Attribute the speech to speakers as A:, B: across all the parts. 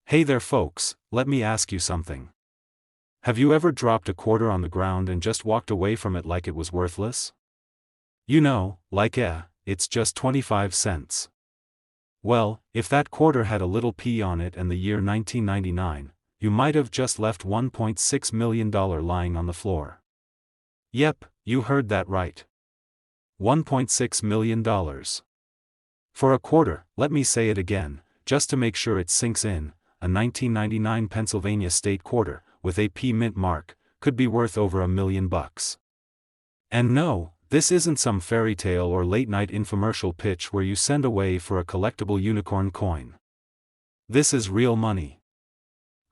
A: Hey there folks, let me ask you something. Have you ever dropped a quarter on the ground and just walked away from it like it was worthless? You know, like it's just 25 cents. Well, if that quarter had a little P on it and the year 1999, you might have just left $1.6 million lying on the floor. Yep, you heard that right. $1.6 million. For a quarter, let me say it again, just to make sure it sinks in, a 1999 Pennsylvania state quarter, with a P mint mark, could be worth over $1 million. And no, this isn't some fairy tale or late-night infomercial pitch where you send away for a collectible unicorn coin. This is real money.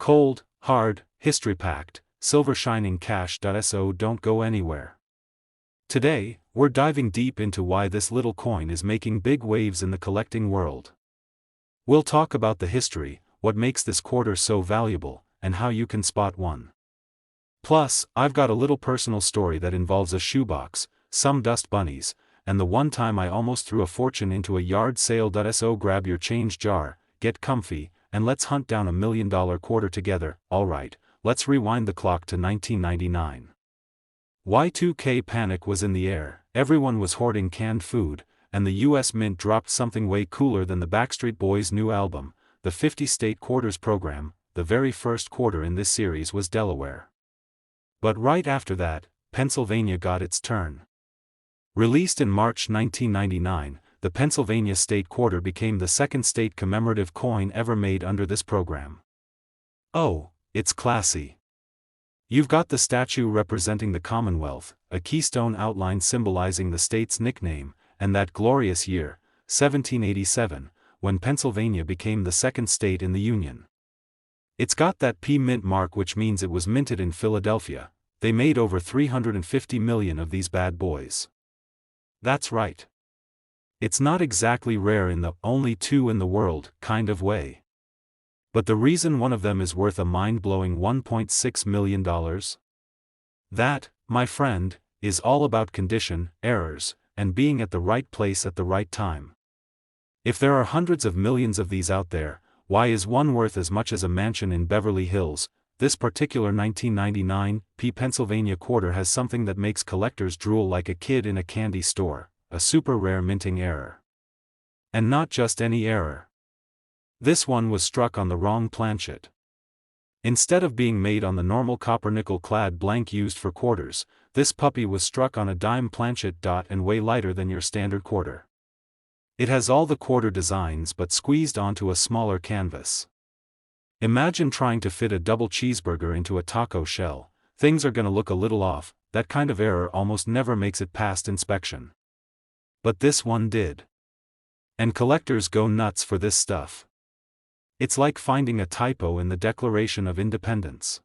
A: Cold, hard, history-packed, silver-shining cash. So don't go anywhere. Today, we're diving deep into why this little coin is making big waves in the collecting world. We'll talk about the history, what makes this quarter so valuable, and how you can spot one. Plus, I've got a little personal story that involves a shoebox, some dust bunnies, and the one time I almost threw a fortune into a yard sale. So grab your change jar, get comfy, and let's hunt down $1 million quarter together. Alright, let's rewind the clock to 1999. Y2K panic was in the air, everyone was hoarding canned food, and the US Mint dropped something way cooler than the Backstreet Boys' new album, the 50-state quarters program. The very first quarter in this series was Delaware. But right after that, Pennsylvania got its turn. Released in March 1999, the Pennsylvania state quarter became the second state commemorative coin ever made under this program. Oh, it's classy. You've got the statue representing the Commonwealth, a keystone outline symbolizing the state's nickname, and that glorious year, 1787, when Pennsylvania became the second state in the Union. It's got that P mint mark, which means it was minted in Philadelphia. They made over 350 million of these bad boys. That's right. It's not exactly rare in the only two in the world kind of way. But the reason one of them is worth a mind-blowing $1.6 million? That, my friend, is all about condition, errors, and being at the right place at the right time. If there are hundreds of millions of these out there, why is one worth as much as a mansion in Beverly Hills? This particular 1999 P Pennsylvania quarter has something that makes collectors drool like a kid in a candy store, a super rare minting error. And not just any error. This one was struck on the wrong planchet. Instead of being made on the normal copper nickel-clad blank used for quarters, this puppy was struck on a dime planchet. And way lighter than your standard quarter. It has all the quarter designs but squeezed onto a smaller canvas. Imagine trying to fit a double cheeseburger into a taco shell. Things are gonna look a little off. That kind of error almost never makes it past inspection. But this one did. And collectors go nuts for this stuff. It's like finding a typo in the Declaration of Independence.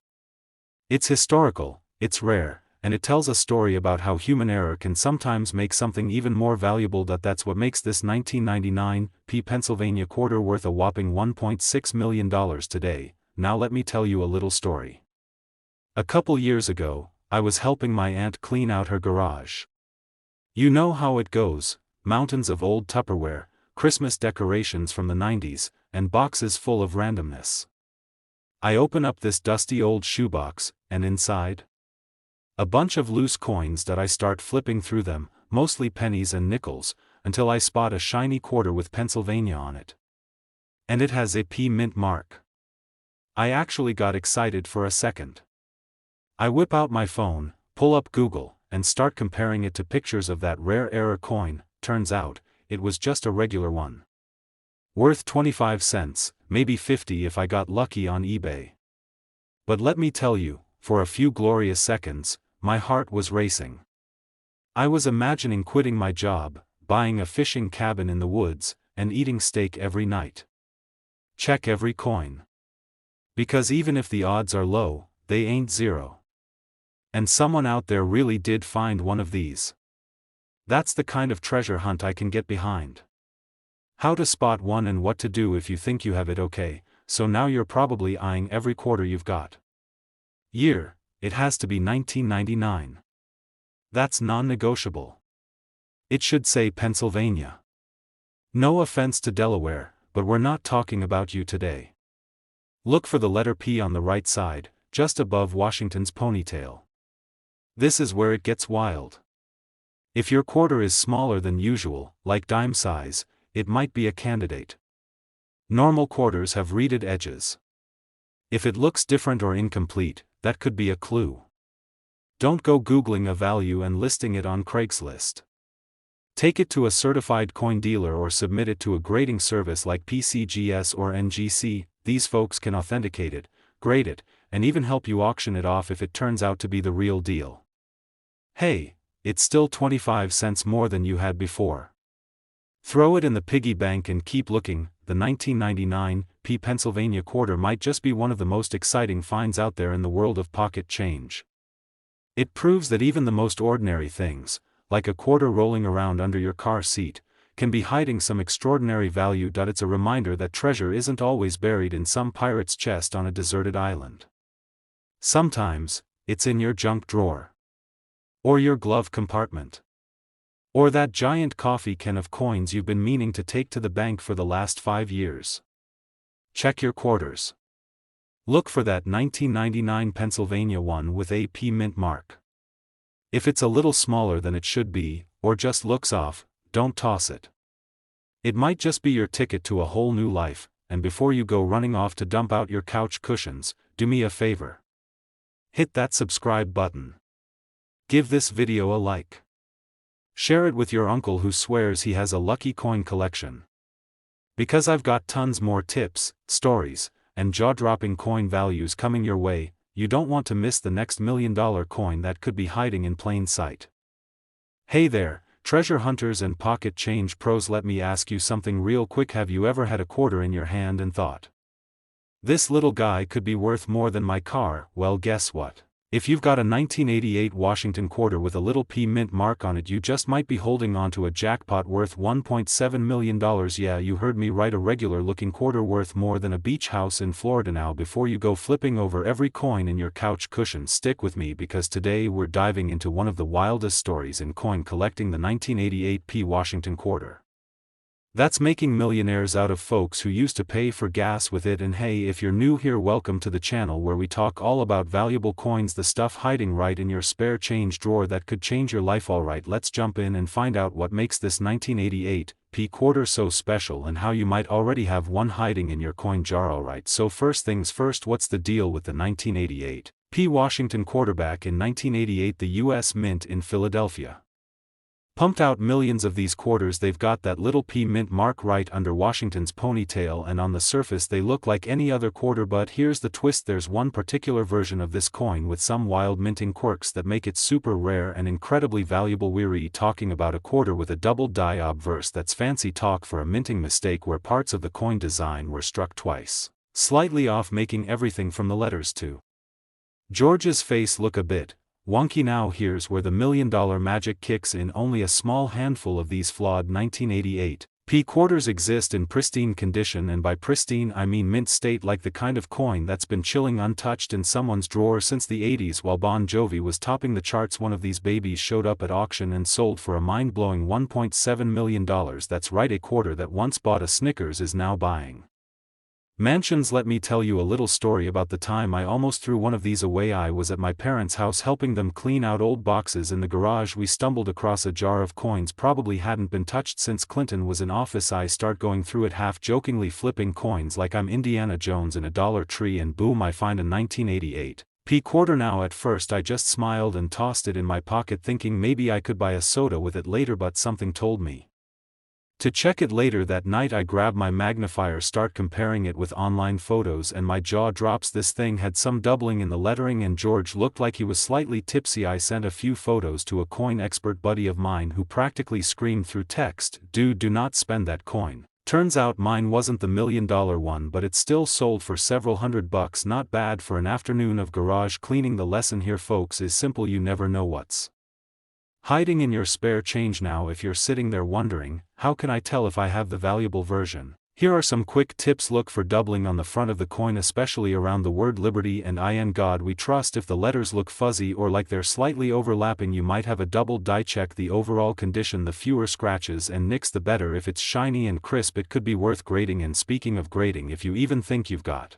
A: It's historical, it's rare, and it tells a story about how human error can sometimes make something even more valuable. That's what makes this 1999 P Pennsylvania quarter worth a whopping $1.6 million today. Now let me tell you a little story. A couple years ago, I was helping my aunt clean out her garage. You know how it goes, mountains of old Tupperware, Christmas decorations from the 90s, and boxes full of randomness. I open up this dusty old shoebox, and inside? A bunch of loose coins. I start flipping through them, mostly pennies and nickels, until I spot a shiny quarter with Pennsylvania on it. And it has a P mint mark. I actually got excited for a second. I whip out my phone, pull up Google, and start comparing it to pictures of that rare error coin. Turns out, it was just a regular one. Worth 25 cents, maybe 50 if I got lucky on eBay. But let me tell you, for a few glorious seconds, my heart was racing. I was imagining quitting my job, buying a fishing cabin in the woods, and eating steak every night. Check every coin. Because even if the odds are low, they ain't zero. And someone out there really did find one of these. That's the kind of treasure hunt I can get behind. How to spot one and what to do if you think you have it. Okay, so now you're probably eyeing every quarter you've got. Year, it has to be 1999. That's non-negotiable. It should say Pennsylvania. No offense to Delaware, but we're not talking about you today. Look for the letter P on the right side, just above Washington's ponytail. This is where it gets wild. If your quarter is smaller than usual, like dime size, it might be a candidate. Normal quarters have reeded edges. If it looks different or incomplete, that could be a clue. Don't go Googling a value and listing it on Craigslist. Take it to a certified coin dealer or submit it to a grading service like PCGS or NGC. These folks can authenticate it, grade it, and even help you auction it off if it turns out to be the real deal. Hey, it's still 25 cents more than you had before. Throw it in the piggy bank and keep looking. The 1999 P Pennsylvania quarter might just be one of the most exciting finds out there in the world of pocket change. It proves that even the most ordinary things, like a quarter rolling around under your car seat, can be hiding some extraordinary value. It's a reminder that treasure isn't always buried in some pirate's chest on a deserted island. Sometimes, it's in your junk drawer. Or your glove compartment. Or that giant coffee can of coins you've been meaning to take to the bank for the last 5 years. Check your quarters. Look for that 1999 Pennsylvania one with a P mint mark. If it's a little smaller than it should be, or just looks off, don't toss it. It might just be your ticket to a whole new life, and before you go running off to dump out your couch cushions, do me a favor. Hit that subscribe button. Give this video a like. Share it with your uncle who swears he has a lucky coin collection. Because I've got tons more tips, stories, and jaw-dropping coin values coming your way, you don't want to miss the next $1 million coin that could be hiding in plain sight. Hey there, treasure hunters and pocket change pros, let me ask you something real quick. Have you ever had a quarter in your hand and thought, this little guy could be worth more than my car? Well, guess what? If you've got a 1988 Washington quarter with a little P mint mark on it, you just might be holding on to a jackpot worth $1.7 million. Yeah, you heard me right, a regular looking quarter worth more than a beach house in Florida. Now, before you go flipping over every coin in your couch cushion, stick with me because today we're diving into one of the wildest stories in coin collecting, the 1988 P Washington quarter. That's making millionaires out of folks who used to pay for gas with it. And hey, if you're new here, welcome to the channel where we talk all about valuable coins, the stuff hiding right in your spare change drawer that could change your life. Alright, let's jump in and find out what makes this 1988 P quarter so special and how you might already have one hiding in your coin jar. Alright, so first things first, what's the deal with the 1988 P Washington quarterback? In 1988, the U.S. Mint in Philadelphia pumped out millions of these quarters. They've got that little P mint mark right under Washington's ponytail, and on the surface they look like any other quarter. But here's the twist, there's one particular version of this coin with some wild minting quirks that make it super rare and incredibly valuable. We're talking about a quarter with a double die obverse. That's fancy talk for a minting mistake where parts of the coin design were struck twice, slightly off, making everything from the letters to George's face look a bit wonky. Now here's where the $1 million magic kicks in. Only a small handful of these flawed 1988 P quarters exist in pristine condition, and by pristine I mean mint state, like the kind of coin that's been chilling untouched in someone's drawer since the 80s while Bon Jovi was topping the charts. One of these babies showed up at auction and sold for a mind-blowing $1.7 million. That's right, a quarter that once bought a Snickers is now buying mansions. Let me tell you a little story about the time I almost threw one of these away. I was at my parents' house helping them clean out old boxes in the garage. We stumbled across a jar of coins, probably hadn't been touched since Clinton was in office. I start going through it, half jokingly flipping coins like I'm Indiana Jones in a Dollar Tree, and boom, I find a 1988 P quarter. Now at first I just smiled and tossed it in my pocket, thinking maybe I could buy a soda with it later, but something told me to check it later. That night I grab my magnifier, start comparing it with online photos, and my jaw drops. This thing had some doubling in the lettering, and George looked like he was slightly tipsy. I sent a few photos to a coin expert buddy of mine who practically screamed through text, "Dude, do not spend that coin." Turns out mine wasn't the $1 million one, but it still sold for several $100. Not bad for an afternoon of garage cleaning. The lesson here, folks, is simple: you never know what's hiding in your spare change. Now if you're sitting there wondering, how can I tell if I have the valuable version? Here are some quick tips. Look for doubling on the front of the coin, especially around the word liberty and in God we trust. If the letters look fuzzy or like they're slightly overlapping, you might have a double die. Check the overall condition. The fewer scratches and nicks the better. If it's shiny and crisp, it could be worth grading. And speaking of grading, if you even think you've got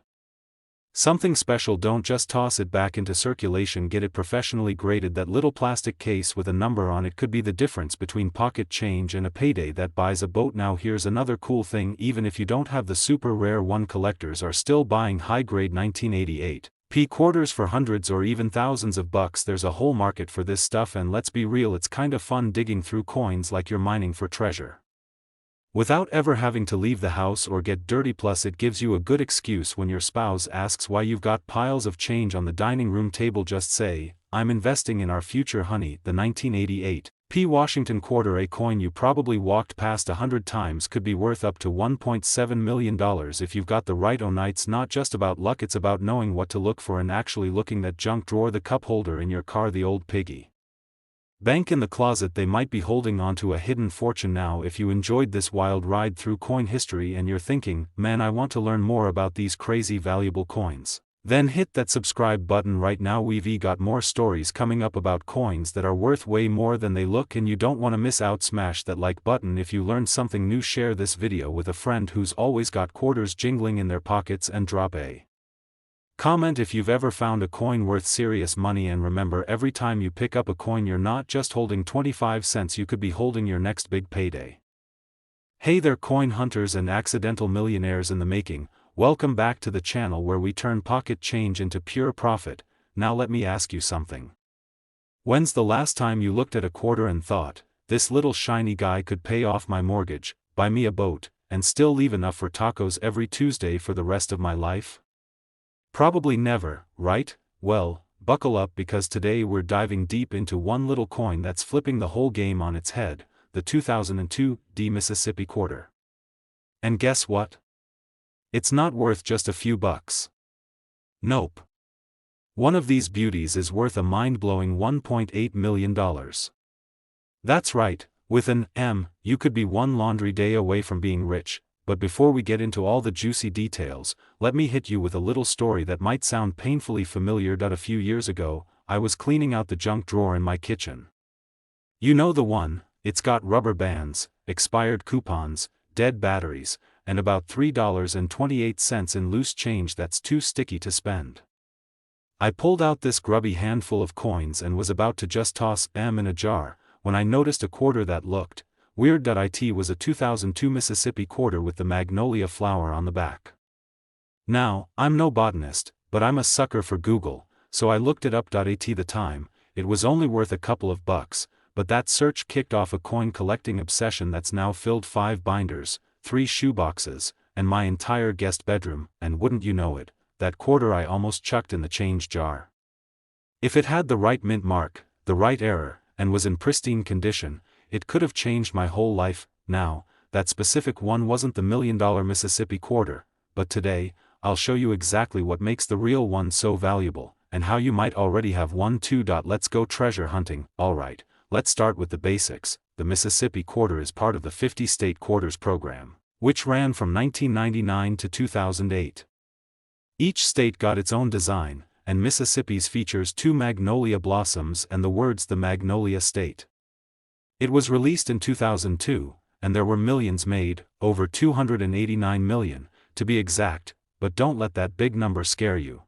A: Something special. Don't just toss it back into circulation, get it professionally graded. That little plastic case with a number on it could be the difference between pocket change and a payday that buys a boat. Now here's another cool thing: even if you don't have the super rare one, collectors are still buying high-grade 1988 P quarters for hundreds or even thousands of bucks. There's a whole market for this stuff, and let's be real, it's kind of fun digging through coins like you're mining for treasure, without ever having to leave the house or get dirty. Plus it gives you a good excuse when your spouse asks why you've got piles of change on the dining room table. Just say, "I'm investing in our future, honey." The 1988 P Washington quarter, a coin you probably walked past 100 times, could be worth up to $1.7 million if you've got the right own. It's not just about luck, it's about knowing what to look for and actually looking. That junk drawer, the cup holder in your car, the old piggy bank in the closet, they might be holding onto a hidden fortune. Now if you enjoyed this wild ride through coin history and you're thinking, "Man, I want to learn more about these crazy valuable coins," then hit that subscribe button right now. We've got more stories coming up about coins that are worth way more than they look, and you don't want to miss out. Smash that like button if you learned something new. Share this video with a friend who's always got quarters jingling in their pockets, and drop a comment if you've ever found a coin worth serious money. And remember, every time you pick up a coin, you're not just holding 25 cents, you could be holding your next big payday. Hey there, coin hunters and accidental millionaires in the making. Welcome back to the channel where we turn pocket change into pure profit. Now let me ask you something. When's the last time you looked at a quarter and thought, "This little shiny guy could pay off my mortgage, buy me a boat, and still leave enough for tacos every Tuesday for the rest of my life"? Probably never, right? Well, buckle up, because today we're diving deep into one little coin that's flipping the whole game on its head, the 2002 D Mississippi quarter. And guess what? It's not worth just a few bucks. Nope. One of these beauties is worth a mind-blowing $1.8 million. That's right, with an M, you could be one laundry day away from being rich. But before we get into all the juicy details, let me hit you with a little story that might sound painfully familiar. A few years ago, I was cleaning out the junk drawer in my kitchen. You know the one, it's got rubber bands, expired coupons, dead batteries, and about $3.28 in loose change that's too sticky to spend. I pulled out this grubby handful of coins and was about to just toss them in a jar, when I noticed a quarter that looked weird. It was a 2002 Mississippi quarter with the magnolia flower on the back. Now, I'm no botanist, but I'm a sucker for Google, so I looked it up. At the time, it was only worth a couple of bucks, but that search kicked off a coin collecting obsession that's now filled 5 binders, 3 shoeboxes, and my entire guest bedroom. And wouldn't you know it, that quarter I almost chucked in the change jar. If it had the right mint mark, the right error, and was in pristine condition, it could have changed my whole life. Now, that specific one wasn't the $1 million Mississippi quarter, but today, I'll show you exactly what makes the real one so valuable, and how you might already have one too. Let's go treasure hunting. Alright, let's start with the basics. The Mississippi quarter is part of the 50-state quarters program, which ran from 1999 to 2008. Each state got its own design, and Mississippi's features 2 magnolia blossoms and the words "the Magnolia State." It was released in 2002, and there were millions made, over 289 million, to be exact, but don't let that big number scare you.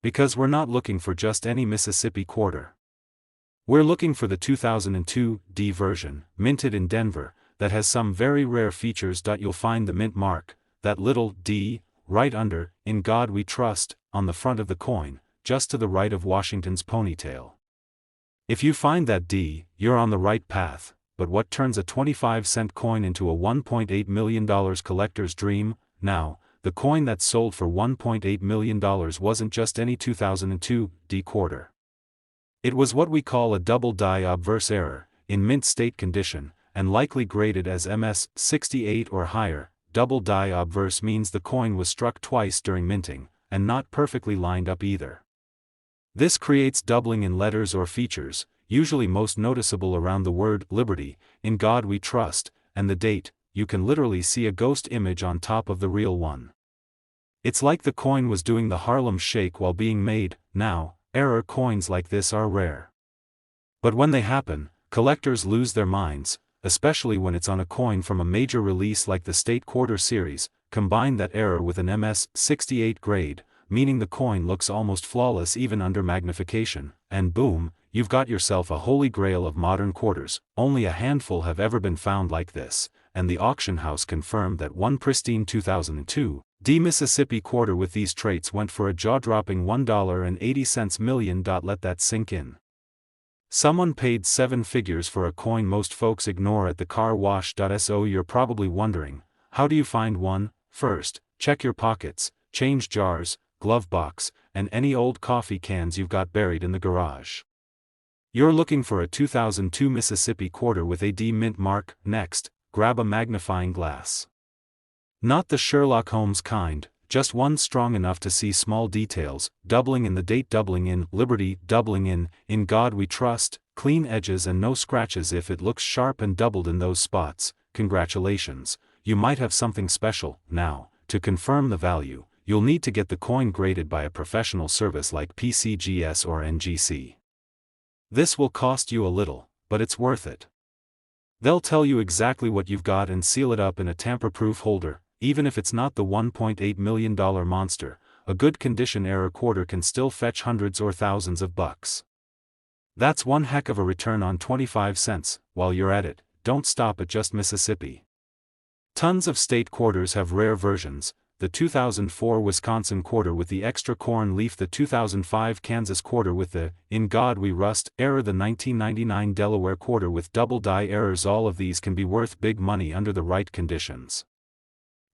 A: Because we're not looking for just any Mississippi quarter. We're looking for the 2002 D version, minted in Denver, that has some very rare features. You'll find the mint mark, that little D, right under "In God We Trust," on the front of the coin, just to the right of Washington's ponytail. If you find that D, you're on the right path. But what turns a 25-cent coin into a $1.8 million collector's dream? Now, the coin that sold for $1.8 million wasn't just any 2002 D quarter. It was what we call a double die obverse error, in mint state condition, and likely graded as MS 68 or higher. Double die obverse means the coin was struck twice during minting, and not perfectly lined up either. This creates doubling in letters or features, usually most noticeable around the word "Liberty," "In God We Trust," and the date. You can literally see a ghost image on top of the real one. It's like the coin was doing the Harlem Shake while being made. Now, error coins like this are rare. But when they happen, collectors lose their minds, especially when it's on a coin from a major release like the State Quarter Series. Combine that error with an MS 68 grade, meaning the coin looks almost flawless even under magnification, and boom, you've got yourself a holy grail of modern quarters. Only a handful have ever been found like this, and the auction house confirmed that one pristine 2002 D Mississippi quarter with these traits went for a jaw-dropping $1.80 million. Let that sink in. Someone paid 7 figures for a coin most folks ignore at the car wash. So you're probably wondering, how do you find one? First, check your pockets, change jars, glove box, and any old coffee cans you've got buried in the garage. You're looking for a 2002 Mississippi quarter with a D mint mark. Next, grab a magnifying glass. Not the Sherlock Holmes kind, just one strong enough to see small details, doubling in the date, doubling in liberty, doubling in God we trust, clean edges and no scratches. If it looks sharp and doubled in those spots, congratulations, you might have something special. Now, to confirm the value, you'll need to get the coin graded by a professional service like PCGS or NGC. This will cost you a little, but it's worth it. They'll tell you exactly what you've got and seal it up in a tamper-proof holder. Even if it's not the $1.8 million monster, a good condition error quarter can still fetch hundreds or thousands of bucks. That's one heck of a return on 25 cents. While you're at it, don't stop at just Mississippi. Tons of state quarters have rare versions: the 2004 Wisconsin quarter with the extra corn leaf, the 2005 Kansas quarter with the "In God We Rust" error, the 1999 Delaware quarter with double die errors. All of these can be worth big money under the right conditions.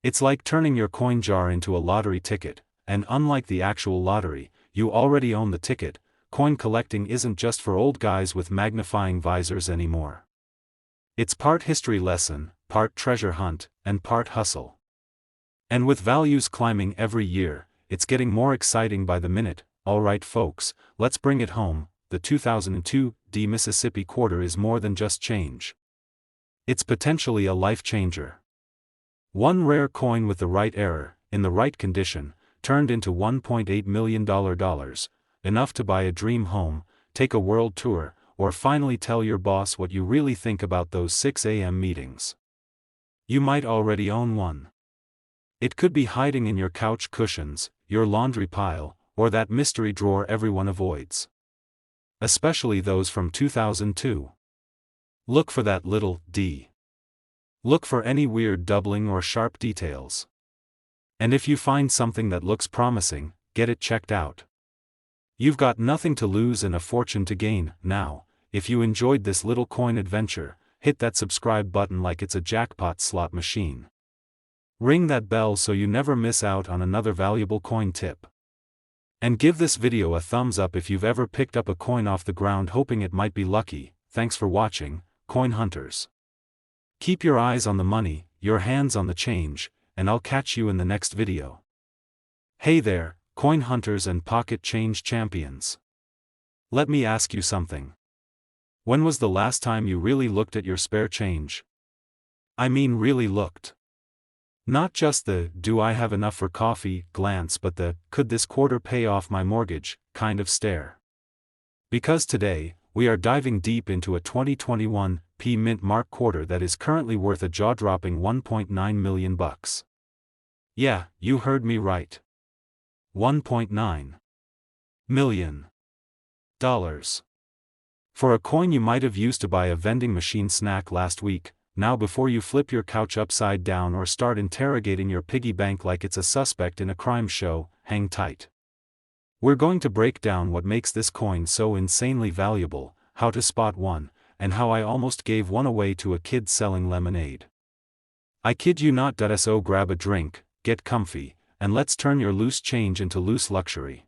A: It's like turning your coin jar into a lottery ticket, and unlike the actual lottery, you already own the ticket. Coin collecting isn't just for old guys with magnifying visors anymore. It's part history lesson, part treasure hunt, and part hustle. And with values climbing every year, it's getting more exciting by the minute. Alright folks, let's bring it home. The 2002 D Mississippi quarter is more than just change. It's potentially a life changer. One rare coin with the right error, in the right condition, turned into $1.8 million, enough to buy a dream home, take a world tour, or finally tell your boss what you really think about those 6 a.m. meetings. You might already own one. It could be hiding in your couch cushions, your laundry pile, or that mystery drawer everyone avoids. Especially those from 2002. Look for that little D. Look for any weird doubling or sharp details. And if you find something that looks promising, get it checked out. You've got nothing to lose and a fortune to gain. Now, if you enjoyed this little coin adventure, hit that subscribe button like it's a jackpot slot machine. Ring that bell so you never miss out on another valuable coin tip. And give this video a thumbs up if you've ever picked up a coin off the ground hoping it might be lucky. Thanks for watching, coin hunters. Keep your eyes on the money, your hands on the change, and I'll catch you in the next video. Hey there, coin hunters and pocket change champions. Let me ask you something. When was the last time you really looked at your spare change? I mean really looked. Not just the "do I have enough for coffee" glance, but the "could this quarter pay off my mortgage" kind of stare. Because today, we are diving deep into a 2021 P Mint Mark quarter that is currently worth a jaw-dropping $1.9 million. Yeah, you heard me right. $1.9 million. For a coin you might have used to buy a vending machine snack last week. Now before you flip your couch upside down or start interrogating your piggy bank like it's a suspect in a crime show, hang tight. We're going to break down what makes this coin so insanely valuable, how to spot one, and how I almost gave one away to a kid selling lemonade. I kid you not. So grab a drink, get comfy, and let's turn your loose change into loose luxury.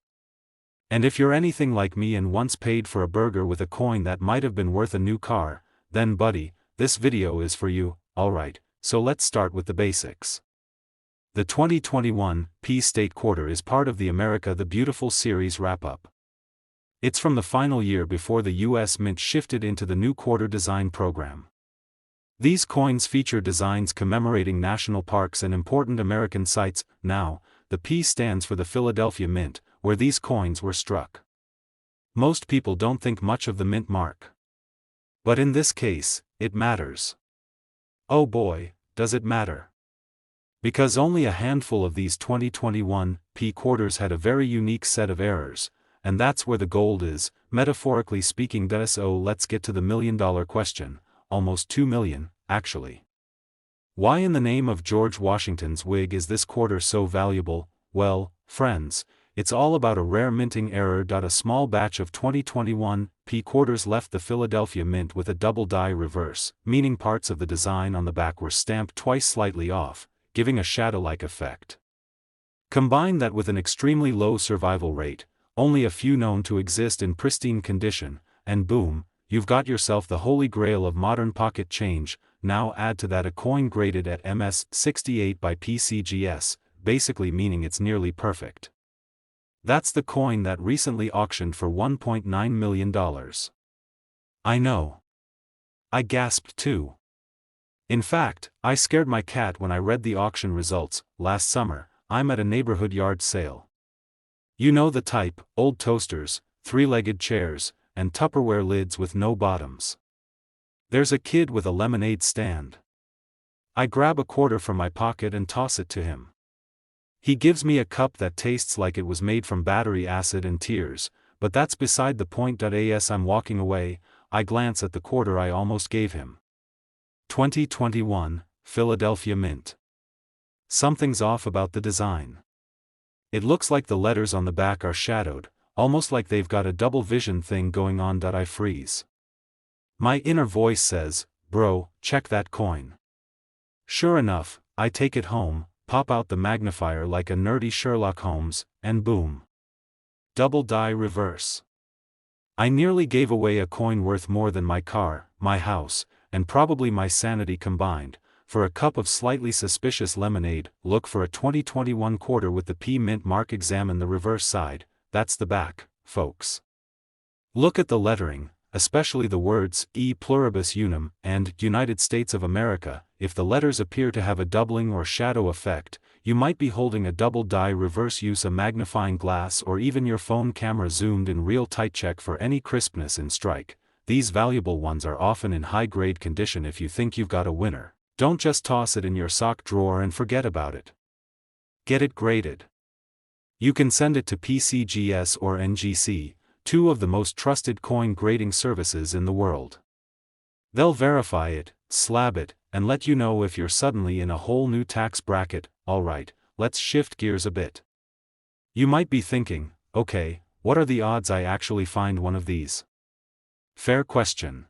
A: And if you're anything like me and once paid for a burger with a coin that might have been worth a new car, then buddy, this video is for you. Alright, so let's start with the basics. The 2021 P State Quarter is part of the America the Beautiful series wrap-up. It's from the final year before the U.S. Mint shifted into the new quarter design program. These coins feature designs commemorating national parks and important American sites. Now, the P stands for the Philadelphia Mint, where these coins were struck. Most people don't think much of the mint mark. But in this case, it matters. Oh boy, does it matter. Because only a handful of these 2021 P quarters had a very unique set of errors, and that's where the gold is, metaphorically speaking. So let's get to the million-dollar question, almost 2 million, actually. Why in the name of George Washington's wig is this quarter so valuable? Well, friends, it's all about a rare minting error. A small batch of 2021 P quarters left the Philadelphia Mint with a double die reverse, meaning parts of the design on the back were stamped twice slightly off, giving a shadow-like effect. Combine that with an extremely low survival rate, only a few known to exist in pristine condition, and boom, you've got yourself the holy grail of modern pocket change. Now add to that a coin graded at MS-68 by PCGS, basically meaning it's nearly perfect. That's the coin that recently auctioned for $1.9 million. I know. I gasped too. In fact, I scared my cat when I read the auction results. Last summer, I'm at a neighborhood yard sale. You know the type: old toasters, three-legged chairs, and Tupperware lids with no bottoms. There's a kid with a lemonade stand. I grab a quarter from my pocket and toss it to him. He gives me a cup that tastes like it was made from battery acid and tears, but that's beside the point. As I'm walking away, I glance at the quarter I almost gave him. 2021, Philadelphia Mint. Something's off about the design. It looks like the letters on the back are shadowed, almost like they've got a double vision thing going on. I freeze. My inner voice says, bro, check that coin. Sure enough, I take it home, pop out the magnifier like a nerdy Sherlock Holmes, and boom. Double die reverse. I nearly gave away a coin worth more than my car, my house, and probably my sanity combined, for a cup of slightly suspicious lemonade. Look for a 2021 quarter with the P Mint mark. Examine the reverse side, that's the back, folks. Look at the lettering, especially the words E pluribus unum and United States of America. If the letters appear to have a doubling or shadow effect, you might be holding a double die reverse. Use a magnifying glass or even your phone camera zoomed in real tight. Check for any crispness in strike. These valuable ones are often in high-grade condition. If you think you've got a winner, don't just toss it in your sock drawer and forget about it. Get it graded. You can send it to PCGS or NGC, two of the most trusted coin grading services in the world. They'll verify it, slab it, and let you know if you're suddenly in a whole new tax bracket. Alright, let's shift gears a bit. You might be thinking, okay, what are the odds I actually find one of these? Fair question.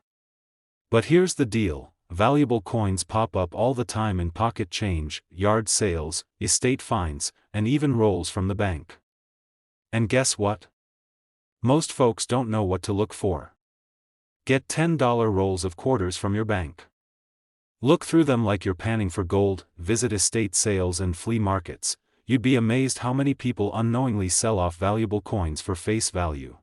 A: But here's the deal: valuable coins pop up all the time in pocket change, yard sales, estate finds, and even rolls from the bank. And guess what? Most folks don't know what to look for. Get $10 rolls of quarters from your bank. Look through them like you're panning for gold. Visit estate sales and flea markets. You'd be amazed how many people unknowingly sell off valuable coins for face value.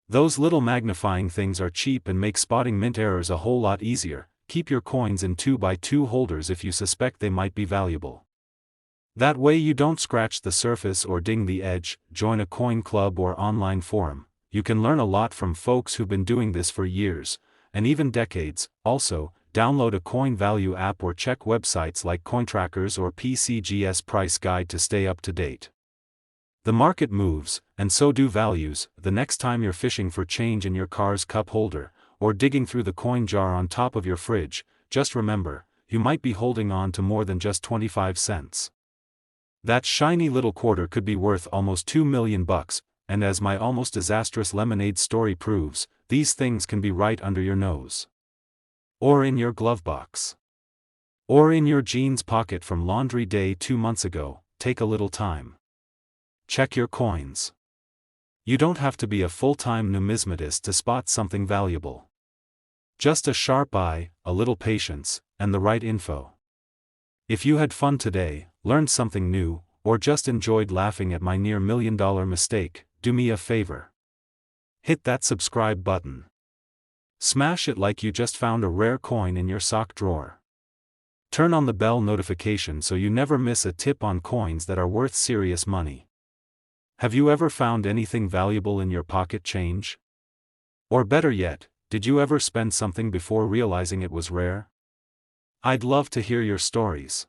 A: Those little magnifying things are cheap and make spotting mint errors a whole lot easier. Keep your coins in 2x2 holders if you suspect they might be valuable. That way you don't scratch the surface or ding the edge. Join a coin club or online forum. You can learn a lot from folks who've been doing this for years, and even decades. Also, download a coin value app or check websites like Cointrackers or PCGS Price Guide to stay up to date. The market moves, and so do values. The next time you're fishing for change in your car's cup holder, or digging through the coin jar on top of your fridge, just remember, you might be holding on to more than just 25 cents. That shiny little quarter could be worth almost $2 million, and as my almost disastrous lemonade story proves, these things can be right under your nose. Or in your glove box. Or in your jeans pocket from laundry day 2 months ago. Take a little time. Check your coins. You don't have to be a full-time numismatist to spot something valuable. Just a sharp eye, a little patience, and the right info. If you had fun today, learned something new, or just enjoyed laughing at my near $1 million mistake, do me a favor. Hit that subscribe button. Smash it like you just found a rare coin in your sock drawer. Turn on the bell notification so you never miss a tip on coins that are worth serious money. Have you ever found anything valuable in your pocket change? Or better yet, did you ever spend something before realizing it was rare? I'd love to hear your stories.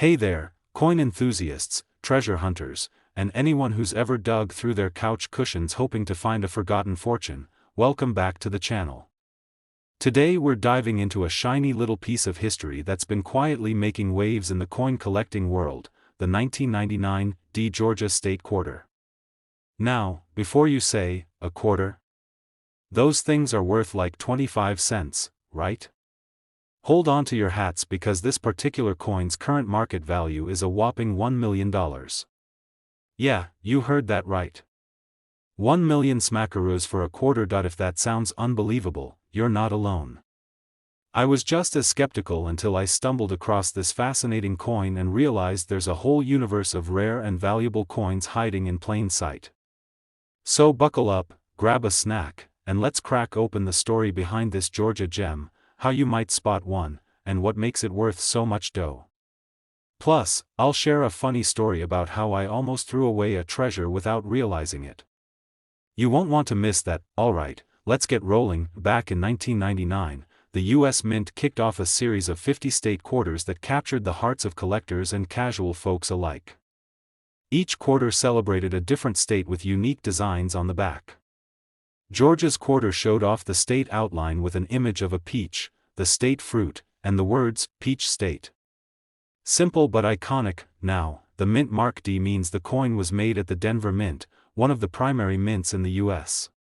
A: Hey there, coin enthusiasts, treasure hunters, and anyone who's ever dug through their couch cushions hoping to find a forgotten fortune, welcome back to the channel. Today we're diving into a shiny little piece of history that's been quietly making waves in the coin collecting world, the 1999 Georgia State Quarter. Now, before you say, a quarter? Those things are worth like 25 cents, right? Hold on to your hats because this particular coin's current market value is a whopping $1 million. Yeah, you heard that right. 1 million smackaroos for a quarter. If that sounds unbelievable, you're not alone. I was just as skeptical until I stumbled across this fascinating coin and realized there's a whole universe of rare and valuable coins hiding in plain sight. So buckle up, grab a snack, and let's crack open the story behind this Georgia gem, how you might spot one, and what makes it worth so much dough. Plus, I'll share a funny story about how I almost threw away a treasure without realizing it. You won't want to miss that. Alright, let's get rolling. Back in 1999, the US Mint kicked off a series of 50 state quarters that captured the hearts of collectors and casual folks alike. Each quarter celebrated a different state with unique designs on the back. Georgia's quarter showed off the state outline with an image of a peach, the state fruit, and the words, Peach State. Simple but iconic. Now, the mint mark D means the coin was made at the Denver Mint, one of the primary mints in the US.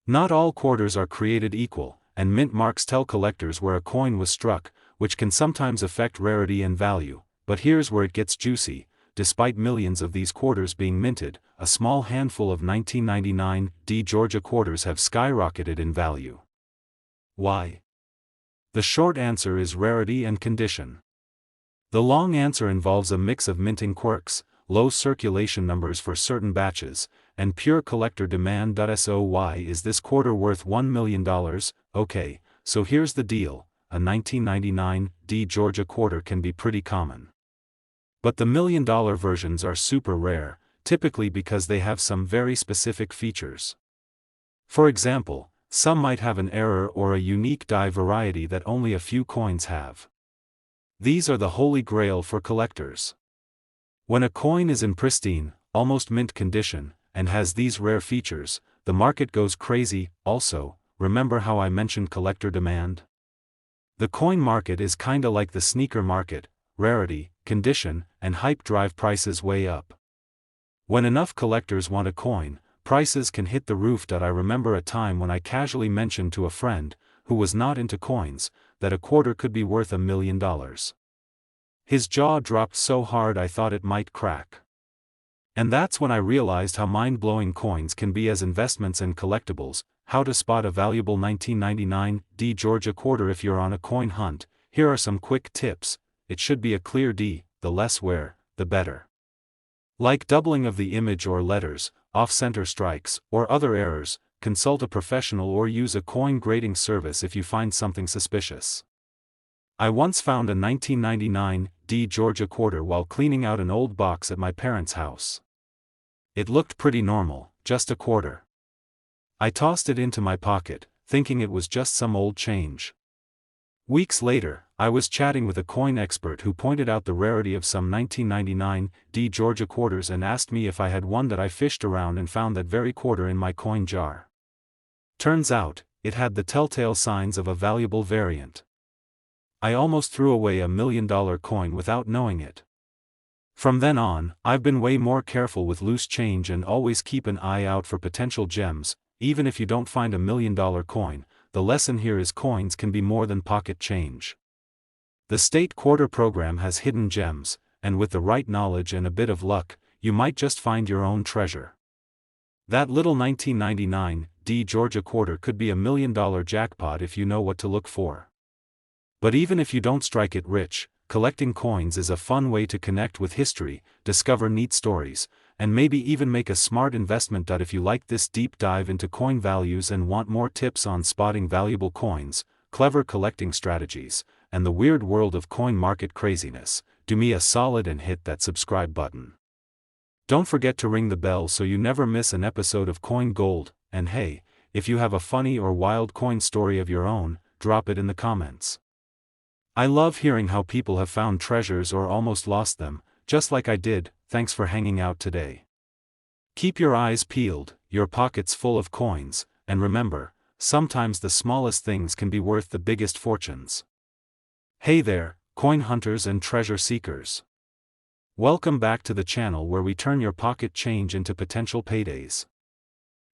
A: Not all quarters are created equal, and mint marks tell collectors where a coin was struck, which can sometimes affect rarity and value, but here's where it gets juicy. Despite millions of these quarters being minted, a small handful of 1999 Georgia quarters have skyrocketed in value. Why? The short answer is rarity and condition. The long answer involves a mix of minting quirks, low circulation numbers for certain batches, and pure collector demand. So why is this quarter worth $1 million? Okay, so here's the deal, a 1999 Georgia quarter can be pretty common. But the $1 million versions are super rare, typically because they have some very specific features. For example, some might have an error or a unique die variety that only a few coins have. These are the holy grail for collectors. When a coin is in pristine, almost mint condition, and has these rare features, the market goes crazy. Also, remember how I mentioned collector demand? The coin market is kinda like the sneaker market. Rarity, condition, and hype drive prices way up. When enough collectors want a coin, prices can hit the roof. I remember a time when I casually mentioned to a friend, who was not into coins, that a quarter could be worth $1 million. His jaw dropped so hard I thought it might crack. And that's when I realized how mind-blowing coins can be as investments and collectibles. How to spot a valuable 1999 Georgia quarter. If you're on a coin hunt, here are some quick tips. It should be a clear D, the less wear, the better. Like doubling of the image or letters, off-center strikes, or other errors, consult a professional or use a coin grading service if you find something suspicious. I once found a 1999 Georgia quarter while cleaning out an old box at my parents' house. It looked pretty normal, just a quarter. I tossed it into my pocket, thinking it was just some old change. Weeks later, I was chatting with a coin expert who pointed out the rarity of some 1999 Georgia quarters and asked me if I had one that I fished around and found that very quarter in my coin jar. Turns out, it had the telltale signs of a valuable variant. I almost threw away a $1 million coin without knowing it. From then on, I've been way more careful with loose change and always keep an eye out for potential gems. Even if you don't find a $1 million coin, the lesson here is coins can be more than pocket change. The state quarter program has hidden gems, and with the right knowledge and a bit of luck, you might just find your own treasure. That little 1999 Georgia quarter could be a $1 million jackpot if you know what to look for. But even if you don't strike it rich, collecting coins is a fun way to connect with history, discover neat stories, and maybe even make a smart investment. If you like this deep dive into coin values and want more tips on spotting valuable coins, clever collecting strategies, and the weird world of coin market craziness, do me a solid and hit that subscribe button. Don't forget to ring the bell so you never miss an episode of Coin Gold, and hey, if you have a funny or wild coin story of your own, drop it in the comments. I love hearing how people have found treasures or almost lost them, just like I did. Thanks for hanging out today. Keep your eyes peeled, your pockets full of coins, and remember, sometimes the smallest things can be worth the biggest fortunes. Hey there, coin hunters and treasure seekers. Welcome back to the channel where we turn your pocket change into potential paydays.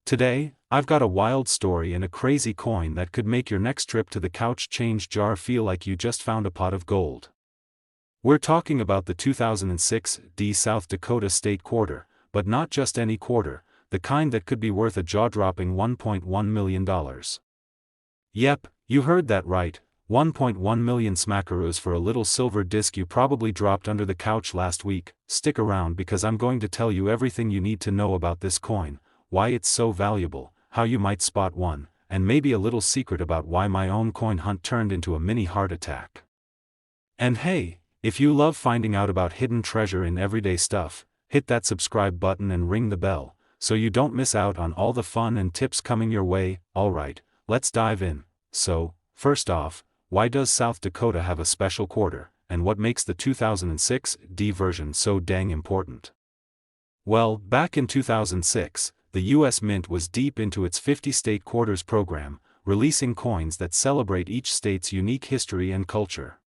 A: Today, I've got a wild story and a crazy coin that could make your next trip to the couch change jar feel like you just found a pot of gold. We're talking about the 2006 South Dakota state quarter, but not just any quarter, the kind that could be worth a jaw-dropping $1.1 million. Yep, you heard that right, 1.1 million smackaroos for a little silver disc you probably dropped under the couch last week. Stick around because I'm going to tell you everything you need to know about this coin, why it's so valuable, how you might spot one, and maybe a little secret about why my own coin hunt turned into a mini heart attack. And hey, if you love finding out about hidden treasure in everyday stuff, hit that subscribe button and ring the bell, so you don't miss out on all the fun and tips coming your way. Alright, let's dive in. So, first off, why does South Dakota have a special quarter, and what makes the 2006 version so dang important? Well, back in 2006, the U.S. Mint was deep into its 50-state quarters program, releasing coins that celebrate each state's unique history and culture.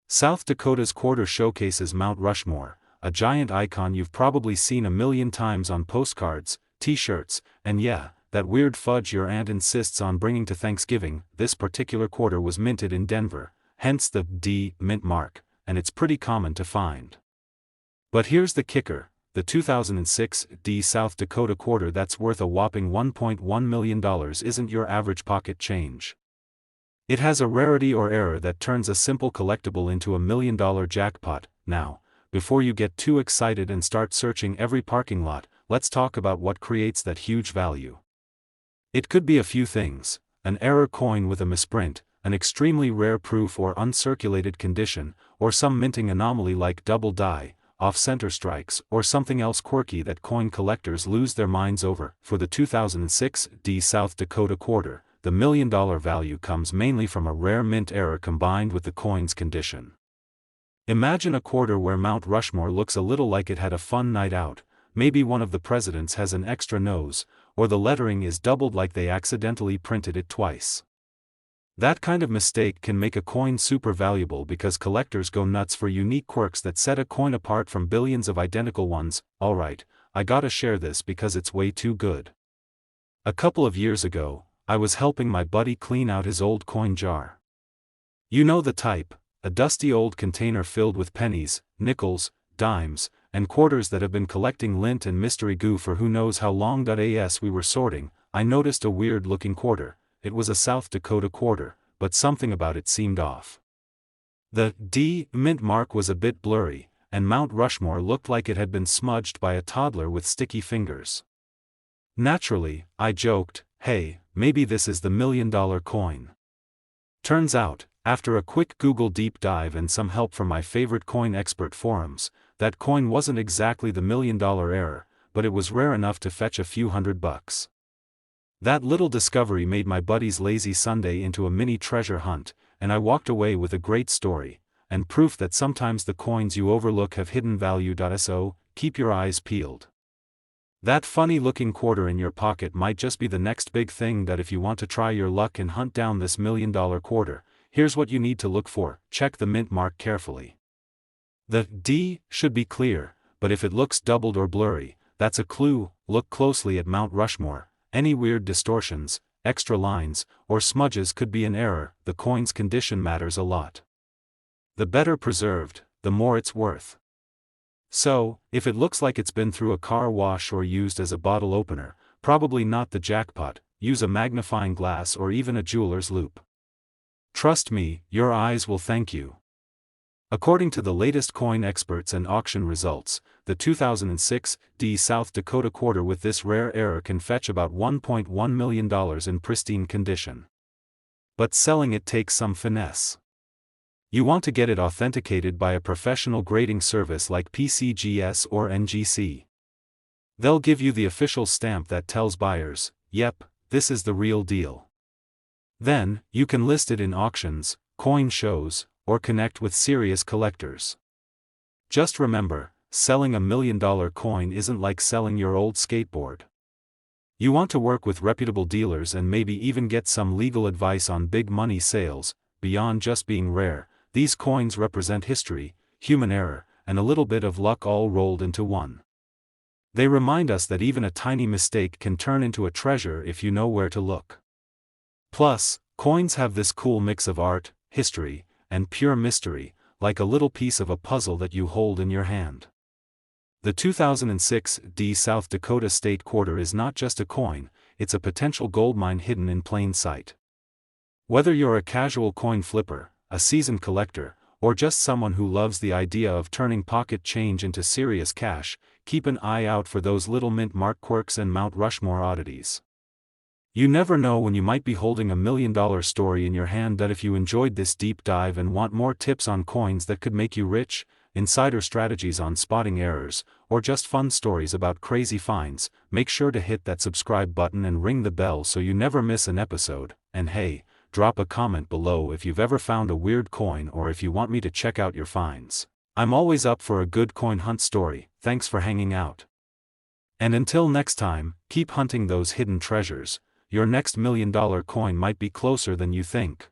A: South Dakota's quarter showcases Mount Rushmore, a giant icon you've probably seen a million times on postcards, t-shirts, and yeah, that weird fudge your aunt insists on bringing to Thanksgiving. This particular quarter was minted in Denver, hence the D mint mark, and it's pretty common to find. But here's the kicker, the 2006 South Dakota quarter that's worth a whopping $1.1 million isn't your average pocket change. It has a rarity or error that turns a simple collectible into a $1 million jackpot. Now, before you get too excited and start searching every parking lot, let's talk about what creates that huge value. It could be a few things: an error coin with a misprint, an extremely rare proof or uncirculated condition, or some minting anomaly like double die, off-center strikes, or something else quirky that coin collectors lose their minds over. For the 2006 South Dakota quarter, the $1 million value comes mainly from a rare mint error combined with the coin's condition. Imagine a quarter where Mount Rushmore looks a little like it had a fun night out, maybe one of the presidents has an extra nose, or the lettering is doubled like they accidentally printed it twice. That kind of mistake can make a coin super valuable because collectors go nuts for unique quirks that set a coin apart from billions of identical ones. Alright, I gotta share this because it's way too good. A couple of years ago, I was helping my buddy clean out his old coin jar. You know the type, a dusty old container filled with pennies, nickels, dimes, and quarters that have been collecting lint and mystery goo for who knows how long. As we were sorting, I noticed a weird-looking quarter. It was a South Dakota quarter, but something about it seemed off. The D mint mark was a bit blurry, and Mount Rushmore looked like it had been smudged by a toddler with sticky fingers. Naturally, I joked, hey, maybe this is the $1 million coin. Turns out, after a quick Google deep dive and some help from my favorite coin expert forums, that coin wasn't exactly the $1 million error, but it was rare enough to fetch a few $100. That little discovery made my buddy's lazy Sunday into a mini treasure hunt, and I walked away with a great story, and proof that sometimes the coins you overlook have hidden value. So, keep your eyes peeled. That funny-looking quarter in your pocket might just be the next big thing. If you want to try your luck and hunt down this $1 million quarter, here's what you need to look for. Check the mint mark carefully. The D should be clear, but if it looks doubled or blurry, that's a clue. Look closely at Mount Rushmore. Any weird distortions, extra lines, or smudges could be an error. The coin's condition matters a lot. The better preserved, the more it's worth. So, if it looks like it's been through a car wash or used as a bottle opener, probably not the jackpot. Use a magnifying glass or even a jeweler's loupe. Trust me, your eyes will thank you. According to the latest coin experts and auction results, the 2006 South Dakota quarter with this rare error can fetch about $1.1 million in pristine condition. But selling it takes some finesse. You want to get it authenticated by a professional grading service like PCGS or NGC. They'll give you the official stamp that tells buyers, yep, this is the real deal. Then, you can list it in auctions, coin shows, or connect with serious collectors. Just remember, selling $1 million coin isn't like selling your old skateboard. You want to work with reputable dealers and maybe even get some legal advice on big money sales. Beyond just being rare, these coins represent history, human error, and a little bit of luck all rolled into one. They remind us that even a tiny mistake can turn into a treasure if you know where to look. Plus, coins have this cool mix of art, history, and pure mystery, like a little piece of a puzzle that you hold in your hand. The 2006 South Dakota State Quarter is not just a coin, it's a potential goldmine hidden in plain sight. Whether you're a casual coin flipper, a seasoned collector, or just someone who loves the idea of turning pocket change into serious cash, keep an eye out for those little mint mark quirks and Mount Rushmore oddities. You never know when you might be holding $1 million story in your hand. That if you enjoyed this deep dive and want more tips on coins that could make you rich, insider strategies on spotting errors, or just fun stories about crazy finds, make sure to hit that subscribe button and ring the bell so you never miss an episode. And hey, drop a comment below if you've ever found a weird coin or if you want me to check out your finds. I'm always up for a good coin hunt story. Thanks for hanging out. And until next time, keep hunting those hidden treasures. Your next $1 million coin might be closer than you think.